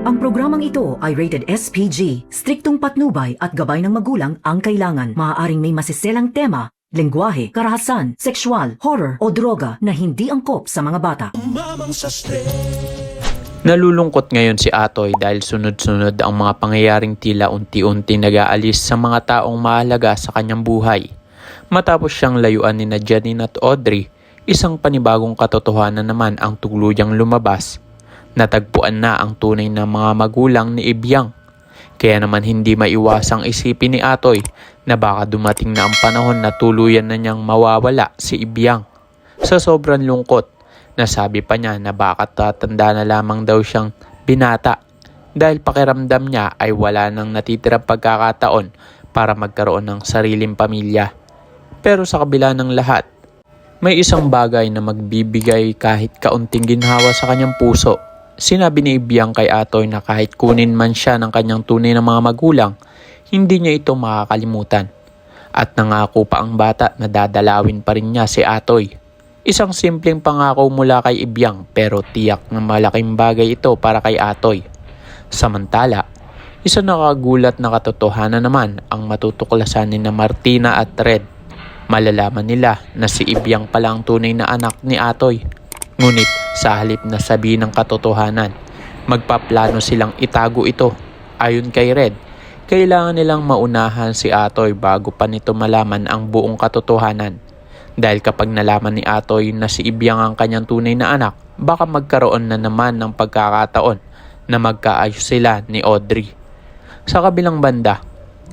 Ang programang ito ay rated SPG. Striktong patnubay at gabay ng magulang ang kailangan. Maaaring may masiselang tema, lengguwahe, karahasan, sexual, horror o droga na hindi angkop sa mga bata. Nalulungkot ngayon si Atoy dahil sunod-sunod ang mga pangyayaring tila unti-unti nag-aalis sa mga taong mahalaga sa kanyang buhay. Matapos siyang layuan ni Janine at Audrey, isang panibagong katotohanan naman ang tuluyang lumabas. Natagpuan na ang tunay na mga magulang ni Ibiang. Kaya naman hindi maiwasang isipin ni Atoy na baka dumating na ang panahon na tuluyan na niyang mawawala si Ibiang. Sa sobrang lungkot, nasabi pa niya na baka tatanda na lamang daw siyang binata dahil pakiramdam niya ay wala nang natitirang pagkakataon para magkaroon ng sariling pamilya. Pero sa kabila ng lahat, may isang bagay na magbibigay kahit kaunting ginhawa sa kanyang puso. Sinabi ni Ibiang kay Atoy na kahit kunin man siya ng kanyang tunay na mga magulang, hindi niya ito makakalimutan. At nangako pa ang bata na dadalawin pa rin niya si Atoy. Isang simpleng pangako mula kay Ibiang pero tiyak na malaking bagay ito para kay Atoy. Samantala, isang nakagulat na katotohanan naman ang matutuklasan ni Martina at Red. Malalaman nila na si Ibiang pala ang tunay na anak ni Atoy. Ngunit sa halip na sabihin ng katotohanan, magpaplano silang itago ito. Ayon kay Red, kailangan nilang maunahan si Atoy bago pa nito malaman ang buong katotohanan. Dahil kapag nalaman ni Atoy na si Ibiang ang kanyang tunay na anak, baka magkaroon na naman ng pagkakataon na magkaayos sila ni Audrey. Sa kabilang banda,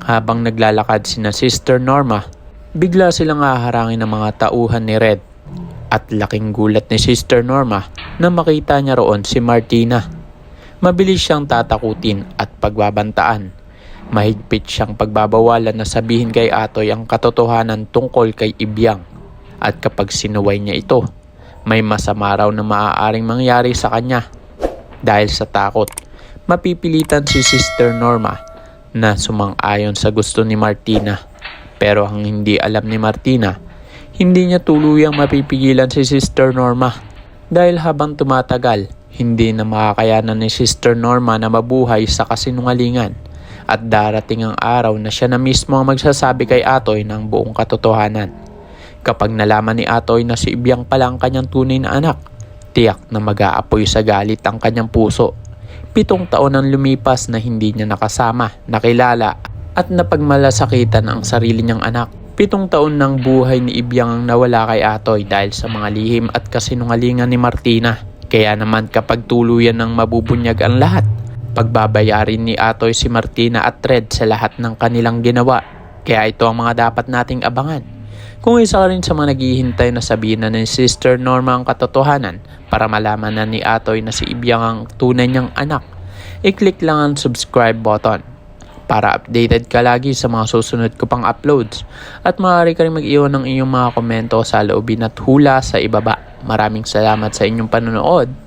habang naglalakad sina Sister Norma, bigla silang haharangin ng mga tauhan ni Red. At laking gulat ni Sister Norma na makita niya roon si Martina. Mabilis siyang tatakutin at pagbabantaan. Mahigpit siyang pagbabawalan na sabihin kay Atoy ang katotohanan tungkol kay Ibiang. At kapag sinuway niya ito, may masama raw na maaaring mangyari sa kanya. Dahil sa takot, mapipilitan si Sister Norma na sumang-ayon sa gusto ni Martina. Pero ang hindi alam ni Martina, hindi niya tuluyang mapipigilan si Sister Norma. Dahil habang tumatagal, hindi na makakayanan ni Sister Norma na mabuhay sa kasinungalingan. At darating ang araw na siya na mismo ang magsasabi kay Atoy ng buong katotohanan. Kapag nalaman ni Atoy na si Ibiang pala ang kanyang tunay na anak, tiyak na mag-aapoy sa galit ang kanyang puso. 7 taon ang lumipas na hindi niya nakasama, nakilala at napagmalasakitan ang sarili niyang anak. 7 taon ng buhay ni Ibiang ang nawala kay Atoy dahil sa mga lihim at kasinungalingan ni Martina. Kaya naman kapag tuluyan ng mabubunyag ang lahat, pagbabayarin ni Atoy si Martina at Red sa lahat ng kanilang ginawa. Kaya ito ang mga dapat nating abangan. Kung isa ka rin sa mga naghihintay na sabihin na ni Sister Norma ang katotohanan para malaman na ni Atoy na si Ibiang ang tunay niyang anak, i-click lang ang subscribe button para updated ka lagi sa mga susunod ko pang uploads. At maaari ka rin mag-iwan ng iyong mga komento sa loobin at hula sa ibaba. Maraming salamat sa inyong panonood.